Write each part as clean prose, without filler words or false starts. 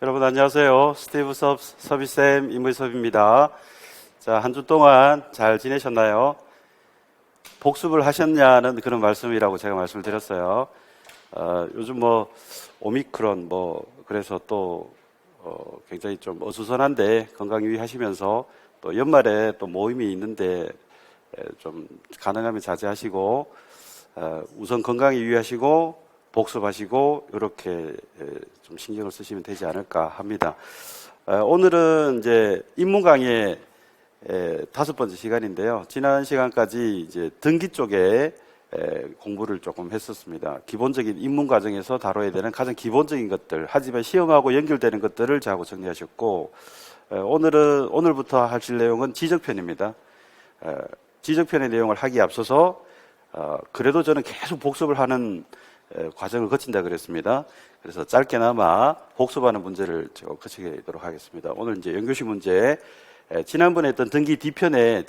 여러분 안녕하세요. 스티브 서비쌤 임의섭입니다. 자, 한 주 동안 잘 지내셨나요? 복습을 하셨냐는 그런 말씀이라고 제가 말씀을 드렸어요. 요즘 오미크론 그래서 또 굉장히 좀 어수선한데 건강 유의하시면서 또 연말에 또 모임이 있는데 좀 가능하면 자제하시고 우선 건강에 유의하시고 복습하시고 이렇게 좀 신경을 쓰시면 되지 않을까 합니다. 오늘은 이제 인문 강의 5번째 시간인데요. 지난 시간까지 이제 등기 쪽에 공부를 조금 했었습니다. 기본적인 인문 과정에서 다뤄야 되는 가장 기본적인 것들, 하지만 시험하고 연결되는 것들을 저하고 정리하셨고, 오늘부터 하실 내용은 지적편입니다. 지적편의 내용을 하기에 앞서서 그래도 저는 계속 복습을 하는 과정을 거친다 그랬습니다. 그래서 짧게나마 복습하는 문제를 거치도록 하겠습니다. 오늘 이제 연교시 문제, 지난번에 했던 등기 뒤편의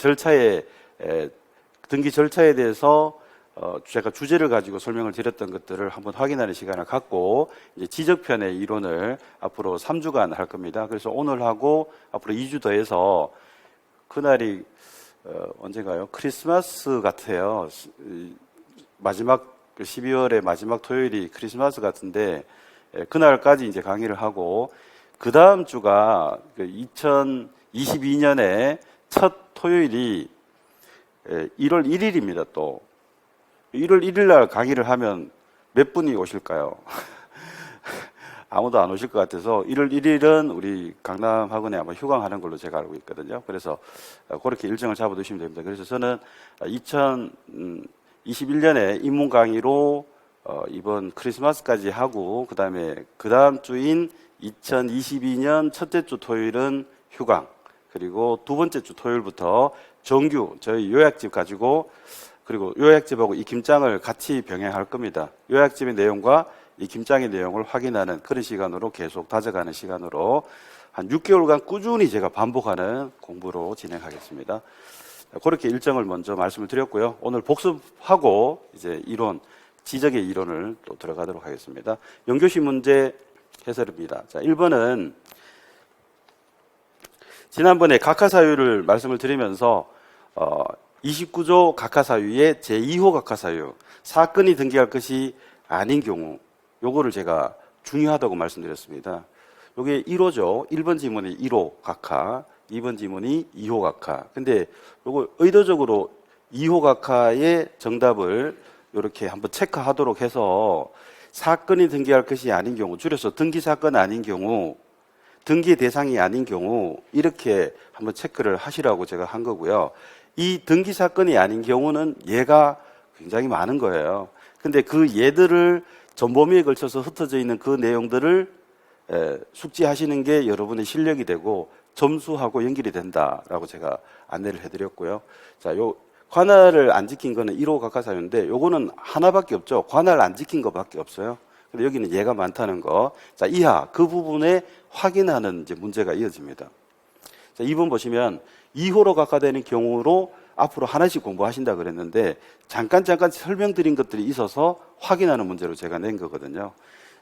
등기 절차에 대해서 제가 주제를 가지고 설명을 드렸던 것들을 한번 확인하는 시간을 갖고 이제 지적편의 이론을 앞으로 3주간 할 겁니다. 그래서 오늘하고 앞으로 2주 더해서 그날이 언젠가요? 크리스마스 같아요. 마지막 12월의 마지막 토요일이 크리스마스 같은데 그날까지 이제 강의를 하고 그 다음 주가 2022년의 첫 토요일이 1월 1일입니다. 또 1월 1일 날 강의를 하면 몇 분이 오실까요? 아무도 안 오실 것 같아서 1월 1일은 우리 강남학원에 아마 휴강하는 걸로 제가 알고 있거든요. 그래서 그렇게 일정을 잡아두시면 됩니다. 그래서 저는 2021년에 인문 강의로 이번 크리스마스까지 하고 그 다음 주인 2022년 첫째 주 토요일은 휴강, 그리고 두 번째 주 토요일부터 정규 저희 요약집 가지고, 그리고 요약집하고 익힘장을 같이 병행할 겁니다. 요약집의 내용과 익힘장의 내용을 확인하는 그런 시간으로 계속 다져가는 시간으로 한 6개월간 꾸준히 제가 반복하는 공부로 진행하겠습니다. 그렇게 일정을 먼저 말씀을 드렸고요. 오늘 복습하고 이제 지적의 이론을 또 들어가도록 하겠습니다. 연교시 문제 해설입니다. 자, 1번은 지난번에 각하사유를 말씀을 드리면서 29조 각하사유의 제2호 각하사유, 사건이 등기할 것이 아닌 경우, 요거를 제가 중요하다고 말씀드렸습니다. 요게 1호죠. 1번 지문이 1호 각하, 2번 지문이 2호 각하. 근데 요거 의도적으로 2호 각하의 정답을 이렇게 한번 체크하도록 해서 사건이 등기할 것이 아닌 경우, 줄여서 등기사건 아닌 경우, 등기의 대상이 아닌 경우 이렇게 한번 체크를 하시라고 제가 한 거고요. 이 등기사건이 아닌 경우는 예가 굉장히 많은 거예요. 근데 그 예들을 전범위에 걸쳐서 흩어져 있는 그 내용들을 숙지하시는 게 여러분의 실력이 되고 점수하고 연결이 된다라고 제가 안내를 해드렸고요. 자, 요 관할을 안 지킨 거는 1호 각하사유인데 요거는 하나밖에 없죠. 관할 안 지킨 거밖에 없어요. 근데 여기는 예가 많다는 거. 자, 이하 그 부분에 확인하는 이제 문제가 이어집니다. 자, 2번 보시면 2호로 각하되는 경우로 앞으로 하나씩 공부하신다 그랬는데 잠깐 설명드린 것들이 있어서 확인하는 문제로 제가 낸 거거든요.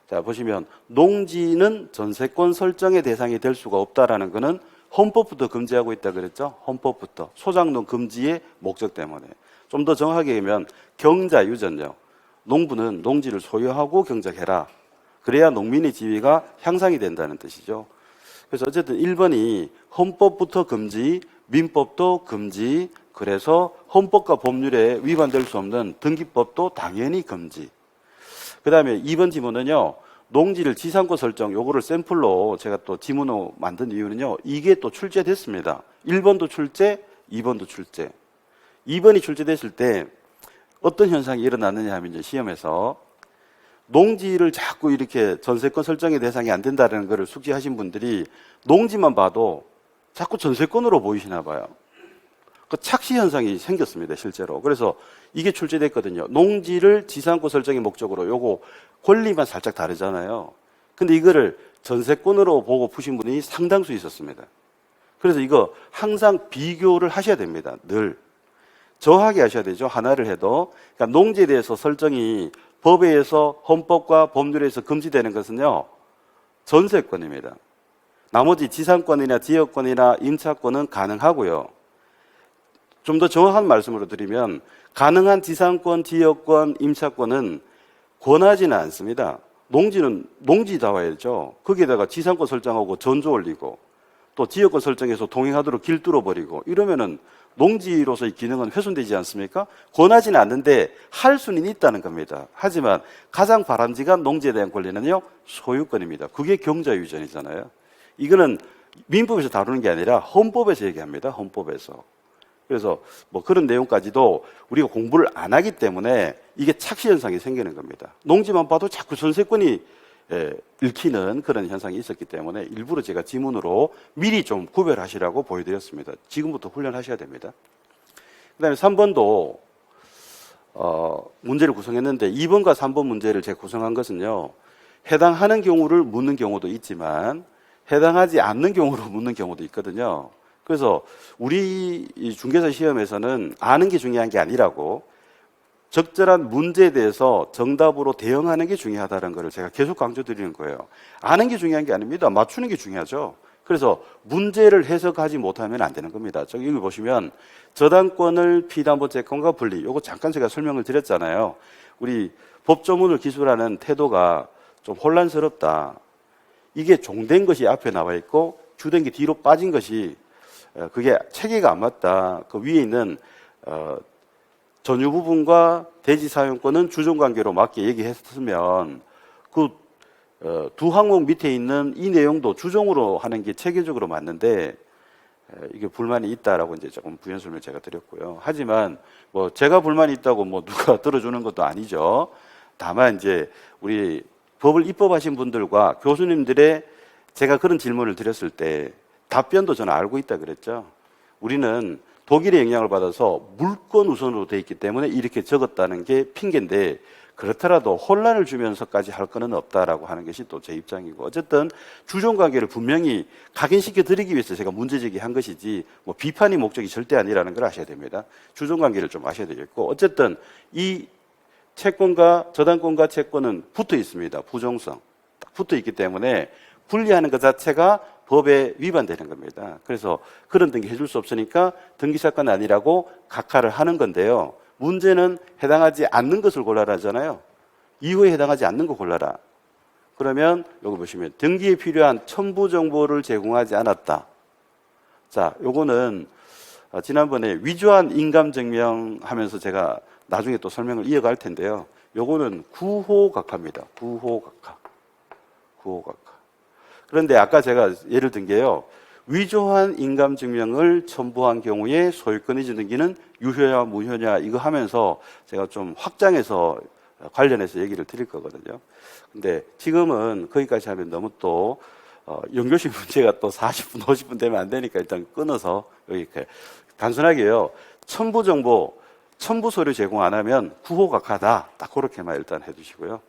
자, 보시면 농지는 전세권 설정의 대상이 될 수가 없다라는 거는 헌법부터 금지하고 있다 그랬죠. 헌법부터 소장농 금지의 목적 때문에. 좀 더 정확하게 하면 경자유전요. 농부는 농지를 소유하고 경작해라. 그래야 농민의 지위가 향상이 된다는 뜻이죠. 그래서 어쨌든 1번이 헌법부터 금지, 민법도 금지, 그래서 헌법과 법률에 위반될 수 없는 등기법도 당연히 금지. 그 다음에 2번 지문은요, 농지를 지상권 설정, 요거를 샘플로 제가 또 지문으로 만든 이유는요, 이게 또 출제됐습니다. 1번도 출제, 2번도 출제. 2번이 출제됐을 때 어떤 현상이 일어났느냐 하면 이제 시험에서 농지를 자꾸 이렇게 전세권 설정의 대상이 안 된다는 것을 숙지하신 분들이 농지만 봐도 자꾸 전세권으로 보이시나 봐요. 그 착시 현상이 생겼습니다, 실제로. 그래서 이게 출제됐거든요. 농지를 지상권 설정의 목적으로, 요거 권리만 살짝 다르잖아요. 근데 이거를 전세권으로 보고 푸신 분이 상당수 있었습니다. 그래서 이거 항상 비교를 하셔야 됩니다. 늘. 정확하게 하셔야 되죠. 하나를 해도. 그러니까 농지에 대해서 설정이 법에 의해서 헌법과 법률에 의해서 금지되는 것은요, 전세권입니다. 나머지 지상권이나 지역권이나 임차권은 가능하고요. 좀 더 정확한 말씀으로 드리면 가능한 지상권, 지역권, 임차권은 권하지는 않습니다. 농지는 농지 나와야죠. 거기에다가 지상권 설정하고 전조 올리고 또 지역권 설정해서 동행하도록 길 뚫어버리고 이러면은 농지로서의 기능은 훼손되지 않습니까? 권하지는 않는데 할 수는 있다는 겁니다. 하지만 가장 바람직한 농지에 대한 권리는요, 소유권입니다. 그게 경자유전이잖아요. 이거는 민법에서 다루는 게 아니라 헌법에서 얘기합니다. 헌법에서. 그래서 뭐 그런 내용까지도 우리가 공부를 안 하기 때문에 이게 착시 현상이 생기는 겁니다. 농지만 봐도 자꾸 전세권이 읽히는 그런 현상이 있었기 때문에 일부러 제가 지문으로 미리 좀 구별하시라고 보여드렸습니다. 지금부터 훈련하셔야 됩니다. 그 다음에 3번도 문제를 구성했는데 2번과 3번 문제를 제가 구성한 것은요, 해당하는 경우를 묻는 경우도 있지만 해당하지 않는 경우로 묻는 경우도 있거든요. 그래서 우리 중개사 시험에서는 아는 게 중요한 게 아니라고 적절한 문제에 대해서 정답으로 대응하는 게 중요하다는 것을 제가 계속 강조드리는 거예요. 아는 게 중요한 게 아닙니다. 맞추는 게 중요하죠. 그래서 문제를 해석하지 못하면 안 되는 겁니다. 여기 보시면 저당권을 피담보채권과 분리, 이거 잠깐 제가 설명을 드렸잖아요. 우리 법조문을 기술하는 태도가 좀 혼란스럽다. 이게 종된 것이 앞에 나와 있고 주된 게 뒤로 빠진 것이 그게 체계가 안 맞다. 그 위에 있는 전유 부분과 대지 사용권은 주종관계로 맞게 얘기했으면 그 두 항목 밑에 있는 이 내용도 주종으로 하는 게 체계적으로 맞는데 이게 불만이 있다라고 이제 조금 부연 설명을 제가 드렸고요. 하지만 뭐 제가 불만이 있다고 뭐 누가 들어주는 것도 아니죠. 다만 이제 우리 법을 입법하신 분들과 교수님들의 제가 그런 질문을 드렸을 때 답변도 저는 알고 있다 그랬죠. 우리는 독일의 영향을 받아서 물권 우선으로 돼 있기 때문에 이렇게 적었다는 게 핑계인데 그렇더라도 혼란을 주면서까지 할 거는 없다라고 하는 것이 또 제 입장이고 어쨌든 주종관계를 분명히 각인시켜 드리기 위해서 제가 문제제기한 것이지 뭐 비판이 목적이 절대 아니라는 걸 아셔야 됩니다. 주종관계를 좀 아셔야 되겠고 어쨌든 이 채권과 저당권과 채권은 붙어 있습니다. 부정성 딱 붙어 있기 때문에 분리하는 것 자체가 법에 위반되는 겁니다. 그래서 그런 등기 해줄 수 없으니까 등기사건 아니라고 각하를 하는 건데요. 문제는 해당하지 않는 것을 골라라 하잖아요. 이후에 해당하지 않는 거 골라라. 그러면 여기 보시면 등기에 필요한 첨부 정보를 제공하지 않았다. 자, 요거는 지난번에 위조한 인감증명 하면서 제가 나중에 또 설명을 이어갈 텐데요. 요거는 구호각하입니다. 구호각하. 구호각하. 그런데 아까 제가 예를 든 게요. 위조한 인감증명을 첨부한 경우에 소유권 이전 등기는 유효냐 무효냐 이거 하면서 제가 좀 확장해서 관련해서 얘기를 드릴 거거든요. 근데 지금은 거기까지 하면 너무 또 연교식 문제가 또 40분, 50분 되면 안 되니까 일단 끊어서 여기 단순하게요. 첨부 정보, 첨부 서류 제공 안 하면 구호각하다. 딱 그렇게만 일단 해두시고요.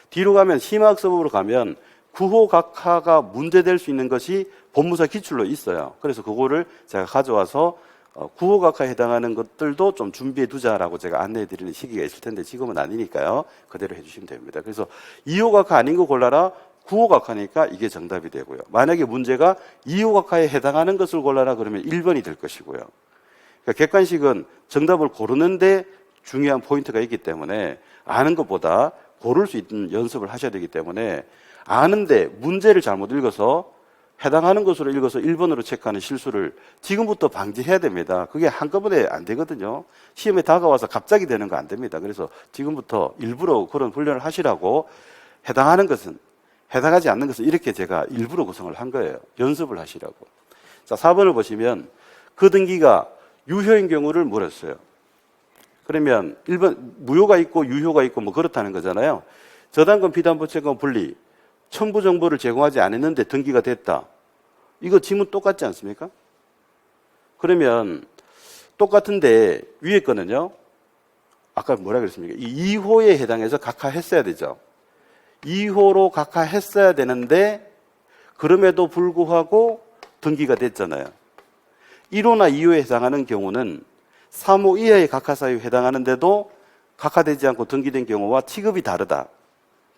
뒤로 가면 심화학습으로 가면 구호각하가 문제될 수 있는 것이 법무사 기출로 있어요. 그래서 그거를 제가 가져와서 구호각하에 해당하는 것들도 좀 준비해 두자라고 제가 안내해 드리는 시기가 있을 텐데 지금은 아니니까요. 그대로 해주시면 됩니다. 그래서 2호각하 아닌 거 골라라. 9호각하니까 이게 정답이 되고요. 만약에 문제가 2호각하에 해당하는 것을 골라라 그러면 1번이 될 것이고요. 그러니까 객관식은 정답을 고르는데 중요한 포인트가 있기 때문에 아는 것보다 고를 수 있는 연습을 하셔야 되기 때문에 아는데 문제를 잘못 읽어서 해당하는 것으로 읽어서 1번으로 체크하는 실수를 지금부터 방지해야 됩니다. 그게 한꺼번에 안 되거든요. 시험에 다가와서 갑자기 되는 거 안 됩니다. 그래서 지금부터 일부러 그런 훈련을 하시라고 해당하는 것은 해당하지 않는 것은 이렇게 제가 일부러 구성을 한 거예요. 연습을 하시라고. 자, 4번을 보시면 그 등기가 유효인 경우를 물었어요. 그러면 1번 무효가 있고 유효가 있고 뭐 그렇다는 거잖아요. 저당권 피담보채권 분리 첨부 정보를 제공하지 않았는데 등기가 됐다. 이거 지문 똑같지 않습니까? 그러면 똑같은데 위에 거는요. 아까 뭐라 그랬습니까? 이 2호에 해당해서 각하했어야 되죠. 2호로 각하했어야 되는데 그럼에도 불구하고 등기가 됐잖아요. 1호나 2호에 해당하는 경우는 3호 이하의 각하 사유에 해당하는데도 각하되지 않고 등기된 경우와 취급이 다르다.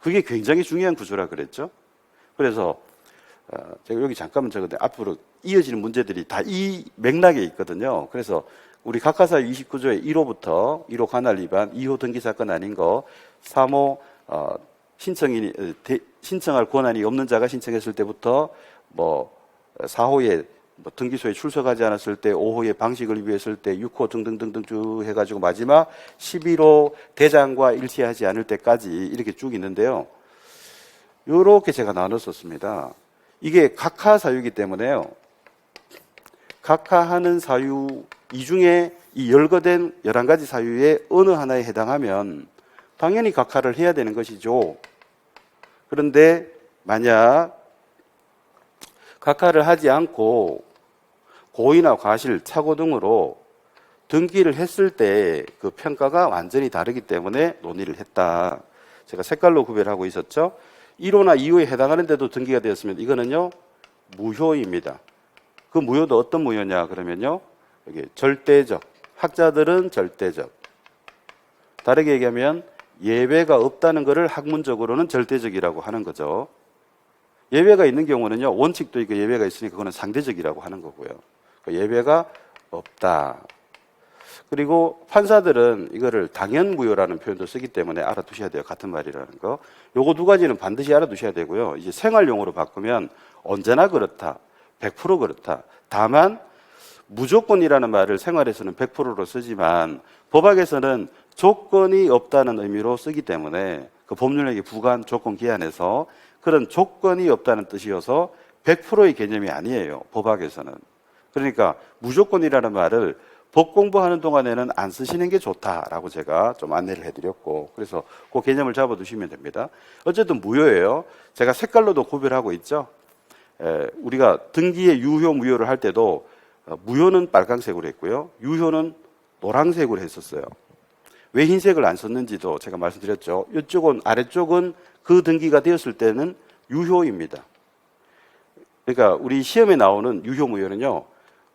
그게 굉장히 중요한 구조라 그랬죠. 그래서 제가 여기 잠깐만 적었는데 앞으로 이어지는 문제들이 다 이 맥락에 있거든요. 그래서 우리 각하사유 29조의 1호부터 1호 관할 위반, 2호 등기 사건 아닌 거, 3호 신청할 권한이 없는 자가 신청했을 때부터 4호에 등기소에 출석하지 않았을 때, 5호에 방식을 위했을 때, 6호 등등등등 쭉 해가지고 마지막 11호 대장과 일치하지 않을 때까지 이렇게 쭉 있는데요. 요렇게 제가 나눴었습니다. 이게 각하 사유이기 때문에요. 각하하는 사유 이 중에 이 열거된 11가지 사유의 어느 하나에 해당하면 당연히 각하를 해야 되는 것이죠. 그런데 만약 각하를 하지 않고 고의나 과실, 착오 등으로 등기를 했을 때 그 평가가 완전히 다르기 때문에 논의를 했다. 제가 색깔로 구별하고 있었죠. 1호나 2호에 해당하는데도 등기가 되었으면 이거는요 무효입니다. 그 무효도 어떤 무효냐 그러면요, 여기 절대적, 학자들은 절대적, 다르게 얘기하면 예외가 없다는 것을 학문적으로는 절대적이라고 하는 거죠. 예외가 있는 경우는요, 원칙도 있고 예외가 있으니까 그거는 상대적이라고 하는 거고요. 예외가 없다. 그리고 판사들은 이거를 당연무효라는 표현도 쓰기 때문에 알아두셔야 돼요. 같은 말이라는 거. 요거 두 가지는 반드시 알아두셔야 되고요. 이제 생활용어로 바꾸면 언제나 그렇다, 100% 그렇다. 다만 무조건이라는 말을 생활에서는 100%로 쓰지만 법학에서는 조건이 없다는 의미로 쓰기 때문에 그 법률에게 부과한 조건 기한에서 그런 조건이 없다는 뜻이어서 100%의 개념이 아니에요. 법학에서는. 그러니까 무조건이라는 말을 법 공부하는 동안에는 안 쓰시는 게 좋다라고 제가 좀 안내를 해드렸고, 그래서 그 개념을 잡아두시면 됩니다. 어쨌든 무효예요. 제가 색깔로도 구별하고 있죠. 우리가 등기의 유효, 무효를 할 때도 무효는 빨강색으로 했고요. 유효는 노란색으로 했었어요. 왜 흰색을 안 썼는지도 제가 말씀드렸죠. 이쪽은, 아래쪽은 그 등기가 되었을 때는 유효입니다. 그러니까 우리 시험에 나오는 유효, 무효는요,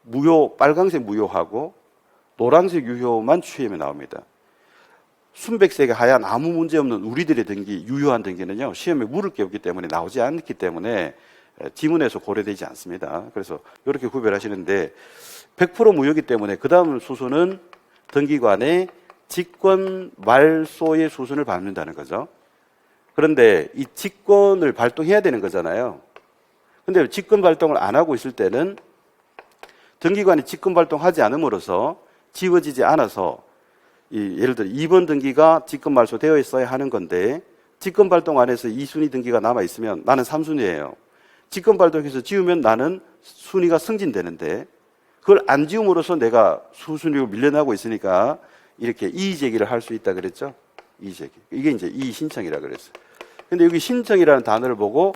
무효, 빨강색 무효하고 노란색 유효만 시험에 나옵니다. 순백색의 하얀 아무 문제 없는 우리들의 등기, 유효한 등기는요, 시험에 물을 게 없기 때문에 나오지 않기 때문에 지문에서 고려되지 않습니다. 그래서 이렇게 구별하시는데 100% 무효이기 때문에 그 다음 수순은 등기관의 직권 말소의 수순을 밟는다는 거죠. 그런데 이 직권을 발동해야 되는 거잖아요. 근데 직권 발동을 안 하고 있을 때는 등기관이 직권 발동하지 않음으로써 지워지지 않아서 예를 들어 2번 등기가 직권 말소되어 있어야 하는 건데 직권 발동 안에서 2순위 등기가 남아 있으면 나는 3순위예요. 직권 발동해서 지우면 나는 순위가 승진되는데 그걸 안 지움으로써 내가 수순위로 밀려나고 있으니까 이렇게 이의제기를 할 수 있다 그랬죠. 이의제기. 이게 이제 이의신청이라 그랬어요. 근데 여기 신청이라는 단어를 보고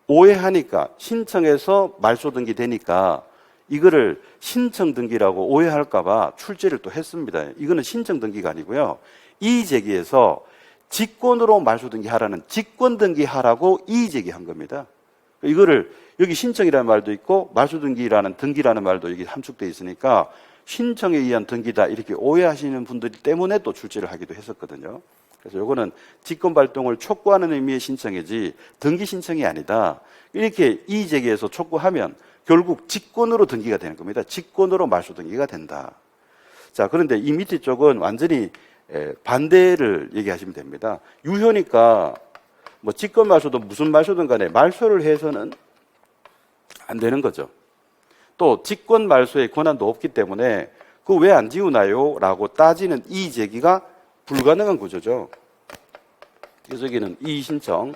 오해하니까 신청해서 말소 등기 되니까 이거를 신청 등기라고 오해할까봐 출제를 또 했습니다. 이거는 신청 등기가 아니고요. 이의제기에서 직권으로 말소 등기하라는 직권 등기하라고 이의제기한 겁니다. 이거를 여기 신청이라는 말도 있고 말소 등기라는 등기라는 말도 여기 함축되어 있으니까 신청에 의한 등기다 이렇게 오해하시는 분들 때문에 또 출제를 하기도 했었거든요. 그래서 이거는 직권 발동을 촉구하는 의미의 신청이지 등기 신청이 아니다. 이렇게 이의제기에서 촉구하면 결국 직권으로 등기가 되는 겁니다. 직권으로 말소 등기가 된다. 자, 그런데 이 밑에 쪽은 완전히 반대를 얘기하시면 됩니다. 유효니까 뭐 직권 말소도 무슨 말소든 간에 말소를 해서는 안 되는 거죠. 또 직권 말소의 권한도 없기 때문에 그거 왜 안 지우나요? 라고 따지는 이의 제기가 불가능한 구조죠. 여기는 이의 신청,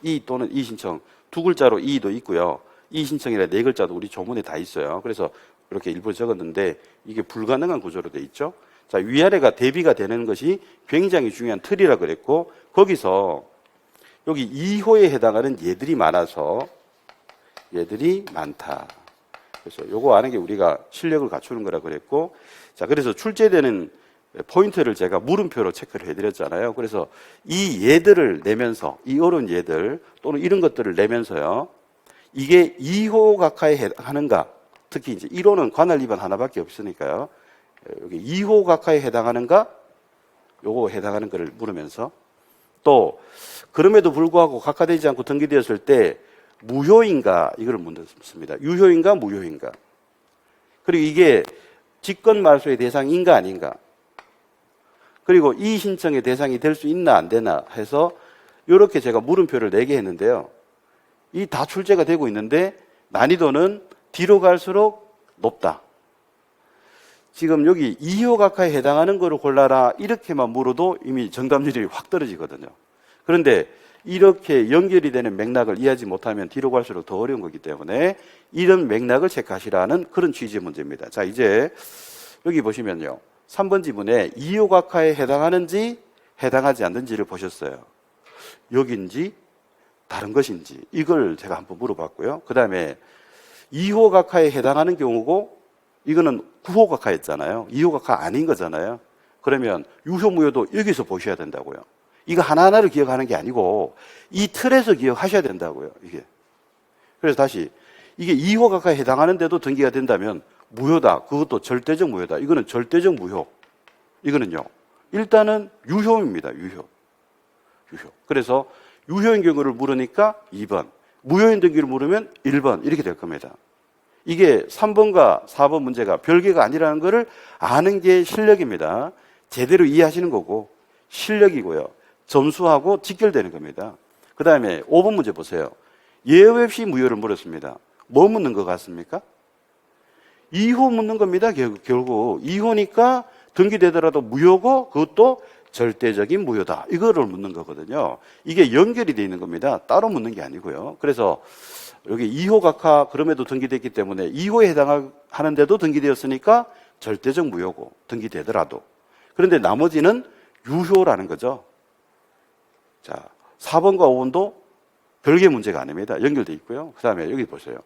이의 또는 이의 신청 두 글자로 이의도 있고요. 이의 신청이라 네 글자도 우리 조문에 다 있어요. 그래서 이렇게 일부 적었는데 이게 불가능한 구조로 돼 있죠. 자, 위아래가 대비가 되는 것이 굉장히 중요한 틀이라 그랬고 거기서 여기 2호에 해당하는 예들이 많아서 얘들이 많다. 그래서 요거 아는 게 우리가 실력을 갖추는 거라 그랬고, 자, 그래서 출제되는 포인트를 제가 물음표로 체크를 해드렸잖아요. 그래서 이 예들을 내면서, 이 어려운 예들 또는 이런 것들을 내면서요, 이게 2호 각하에 해당하는가, 특히 이제 1호는 관할 위반 하나밖에 없으니까요, 여기 2호 각하에 해당하는가, 요거 해당하는 거를 물으면서 또 그럼에도 불구하고 각하되지 않고 등기되었을 때 무효인가 이걸 묻습니다. 유효인가 무효인가. 그리고 이게 직권 말소의 대상인가 아닌가. 그리고 이의 신청의 대상이 될 수 있나 안 되나 해서 이렇게 제가 물음표를 4개 했는데요. 이 다 출제가 되고 있는데 난이도는 뒤로 갈수록 높다. 지금 여기 이효각하에 해당하는 거를 골라라 이렇게만 물어도 이미 정답률이 확 떨어지거든요. 그런데 이렇게 연결이 되는 맥락을 이해하지 못하면 뒤로 갈수록 더 어려운 거기 때문에 이런 맥락을 체크하시라는 그런 취지의 문제입니다. 자, 이제 여기 보시면요. 3번 지문에 이효각하에 해당하는지 해당하지 않는지를 보셨어요. 여기인지 다른 것인지 이걸 제가 한번 물어봤고요. 그 다음에 2호 각하에 해당하는 경우고 이거는 9호 각하였잖아요. 2호 각하 아닌 거잖아요. 그러면 유효무효도 여기서 보셔야 된다고요. 이거 하나하나를 기억하는 게 아니고 이 틀에서 기억하셔야 된다고요. 이게. 그래서 다시 이게 2호 각하에 해당하는데도 등기가 된다면 무효다. 그것도 절대적 무효다. 이거는 절대적 무효. 이거는요. 일단은 유효입니다. 유효. 그래서 유효인 경우를 물으니까 2번, 무효인 등기를 물으면 1번 이렇게 될 겁니다. 이게 3번과 4번 문제가 별개가 아니라는 것을 아는 게 실력입니다. 제대로 이해하시는 거고 실력이고요. 점수하고 직결되는 겁니다. 그 다음에 5번 문제 보세요. 예외 없이 무효를 물었습니다. 뭐 묻는 것 같습니까? 2호 묻는 겁니다. 결국 2호니까 등기되더라도 무효고 그것도 절대적인 무효다. 이거를 묻는 거거든요. 이게 연결이 되어 있는 겁니다. 따로 묻는 게 아니고요. 그래서 여기 2호 각하 그럼에도 등기됐기 때문에 2호에 해당하는데도 등기되었으니까 절대적 무효고 등기되더라도. 그런데 나머지는 유효라는 거죠. 자, 4번과 5번도 별개 문제가 아닙니다. 연결되어 있고요. 그 다음에 여기 보세요.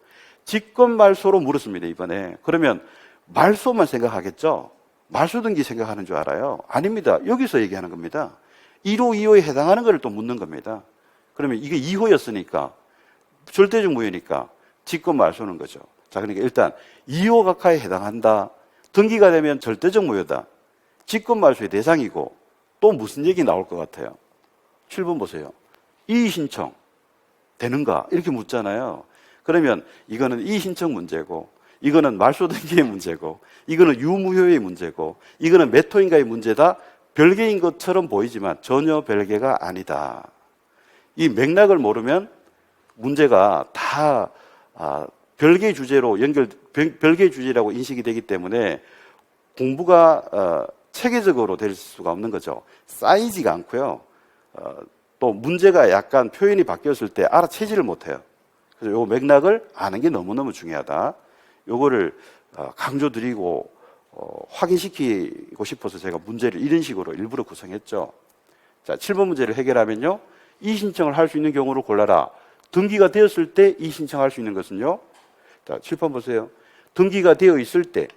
직권 말소로 물었습니다. 이번에. 그러면 말소만 생각하겠죠? 말소 등기 생각하는 줄 알아요? 아닙니다. 여기서 얘기하는 겁니다. 1호, 2호에 해당하는 것을 또 묻는 겁니다. 그러면 이게 2호였으니까 절대적 무효니까 직권 말소는 거죠. 자, 그러니까 일단 2호 각하에 해당한다. 등기가 되면 절대적 무효다. 직권 말소의 대상이고 또 무슨 얘기 나올 것 같아요? 7번 보세요. 이의 신청 되는가? 이렇게 묻잖아요. 그러면 이거는 이의 신청 문제고 이거는 말소 등기의 문제고 이거는 유무효의 문제고 이거는 몇 호인가의 문제다. 별개인 것처럼 보이지만 전혀 별개가 아니다. 이 맥락을 모르면 문제가 다 별개의 주제로 별개의 주제라고 인식이 되기 때문에 공부가 체계적으로 될 수가 없는 거죠. 쌓이지가 않고요. 또 문제가 약간 표현이 바뀌었을 때 알아채지를 못해요. 그래서 이 맥락을 아는 게 너무너무 중요하다. 요거를 강조드리고 확인시키고 싶어서 제가 문제를 이런 식으로 일부러 구성했죠. 자, 7번 문제를 해결하면요. 이의 신청을 할 수 있는 경우를 골라라. 등기가 되었을 때 이의 신청할 수 있는 것은요. 자, 7번 보세요. 등기가 되어 있을 때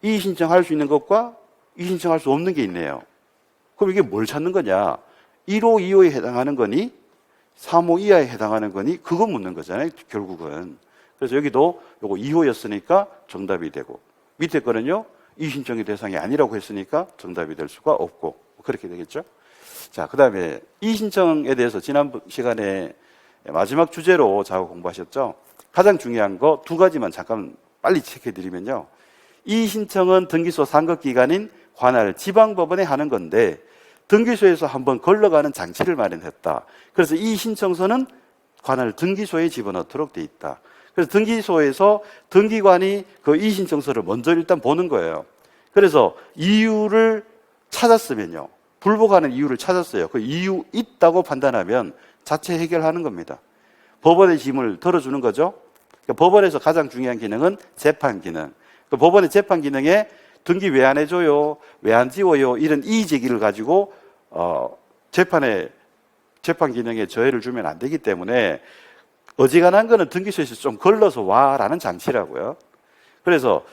이의 신청할 수 있는 것과 이의 신청할 수 없는 게 있네요. 그럼 이게 뭘 찾는 거냐? 1호, 2호에 해당하는 거니? 3호 이하에 해당하는 거니? 그거 묻는 거잖아요. 결국은. 그래서 여기도 요거 2호였으니까 정답이 되고 밑에 거는요. 이의 신청의 대상이 아니라고 했으니까 정답이 될 수가 없고 그렇게 되겠죠. 자, 그 다음에 이의 신청에 대해서 지난 시간에 마지막 주제로 자고 공부하셨죠. 가장 중요한 거 2가지만 잠깐 빨리 체크해드리면요. 이의 신청은 등기소 상급기관인 관할 지방법원에 하는 건데 등기소에서 한번 걸러가는 장치를 마련했다. 그래서 이의 신청서는 관할 등기소에 집어넣도록 돼 있다. 그래서 등기소에서 등기관이 그 이의 신청서를 먼저 일단 보는 거예요. 그래서 이유를 찾았으면요. 불복하는 이유를 찾았어요. 그 이유 있다고 판단하면 자체 해결하는 겁니다. 법원의 짐을 덜어주는 거죠. 그러니까 법원에서 가장 중요한 기능은 재판 기능. 그 법원의 재판 기능에 등기 왜 안 해줘요? 왜 안 지워요? 이런 이의 제기를 가지고 재판 기능에 저해를 주면 안 되기 때문에 어지간한 거는 등기소에서 좀 걸러서 와라는 장치라고요. 그래서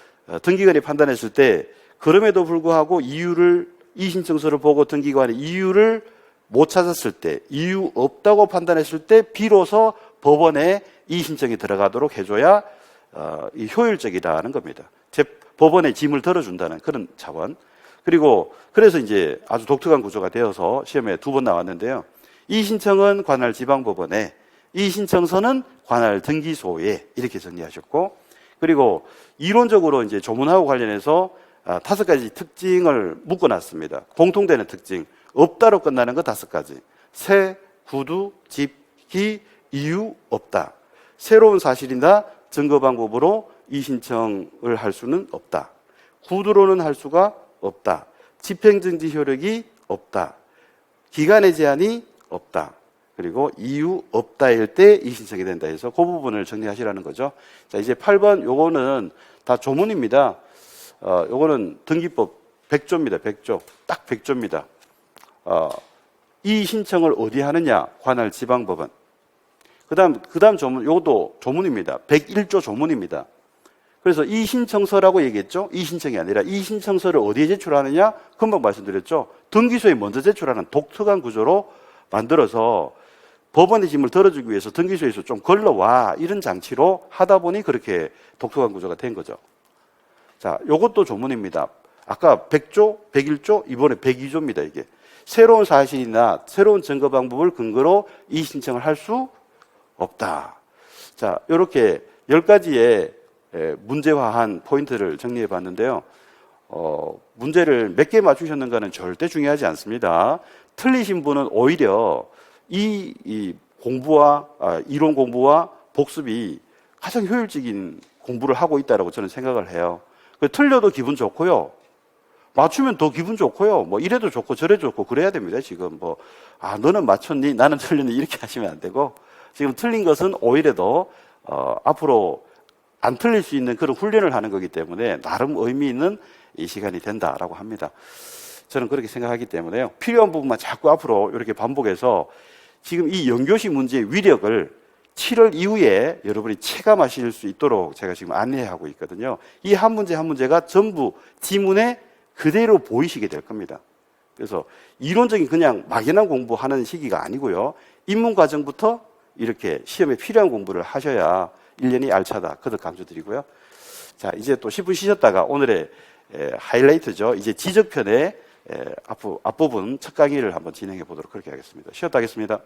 등기관이 판단했을 때 그럼에도 불구하고 이의 신청서를 보고 등기관이 이유를 못 찾았을 때, 이유 없다고 판단했을 때 비로소 법원에 이의 신청이 들어가도록 해줘야 효율적이다는 겁니다. 법원의 짐을 덜어준다는 그런 차원. 그리고 그래서 이제 아주 독특한 구조가 되어서 시험에 2번 나왔는데요. 이의 신청은 관할 지방법원에 이 신청서는 관할 등기소에 이렇게 정리하셨고, 그리고 이론적으로 이제 조문하고 관련해서 5가지 특징을 묶어놨습니다. 공통되는 특징. 없다로 끝나는 거 5가지. 새, 구두, 집, 기, 이유, 없다. 새로운 사실이나 증거 방법으로 이 신청을 할 수는 없다. 구두로는 할 수가 없다. 집행정지 효력이 없다. 기간의 제한이 없다. 그리고 이유 없다일 때 이 신청이 된다 해서 그 부분을 정리하시라는 거죠. 자, 이제 8번 요거는 다 조문입니다. 요거는 등기법 100조입니다. 100조. 딱 100조입니다. 이 신청을 어디 하느냐? 관할 지방법원. 그다음 조문, 요것도 조문입니다. 101조 조문입니다. 그래서 이 신청서라고 얘기했죠? 이 신청이 아니라 이 신청서를 어디에 제출하느냐? 금방 말씀드렸죠? 등기소에 먼저 제출하는 독특한 구조로 만들어서 법원의 짐을 덜어주기 위해서 등기소에서 좀 걸러와 이런 장치로 하다 보니 그렇게 독특한 구조가 된 거죠. 자, 요것도 조문입니다. 아까 100조, 101조, 이번에 102조입니다, 이게. 새로운 사실이나 새로운 증거 방법을 근거로 이 신청을 할 수 없다. 자, 요렇게 10가지의 문제화한 포인트를 정리해 봤는데요. 문제를 몇 개 맞추셨는가는 절대 중요하지 않습니다. 틀리신 분은 오히려 이 공부와, 이론 공부와 복습이 가장 효율적인 공부를 하고 있다고 저는 생각을 해요. 틀려도 기분 좋고요. 맞추면 더 기분 좋고요. 뭐 이래도 좋고 저래도 좋고 그래야 됩니다. 지금 너는 맞췄니? 나는 틀렸니? 이렇게 하시면 안 되고, 지금 틀린 것은 오히려 더 앞으로 안 틀릴 수 있는 그런 훈련을 하는 거기 때문에 나름 의미 있는 이 시간이 된다라고 합니다. 저는 그렇게 생각하기 때문에요. 필요한 부분만 자꾸 앞으로 이렇게 반복해서 지금 이 연교시 문제의 위력을 7월 이후에 여러분이 체감하실 수 있도록 제가 지금 안내하고 있거든요. 이 한 문제 한 문제가 전부 지문에 그대로 보이시게 될 겁니다. 그래서 이론적인 그냥 막연한 공부하는 시기가 아니고요. 입문 과정부터 이렇게 시험에 필요한 공부를 하셔야 1년이 알차다. 거듭 강조드리고요. 자, 이제 또 10분 쉬셨다가 오늘의 하이라이트죠. 이제 지적편의 앞부분 첫 강의를 한번 진행해 보도록 그렇게 하겠습니다. 쉬었다 하겠습니다.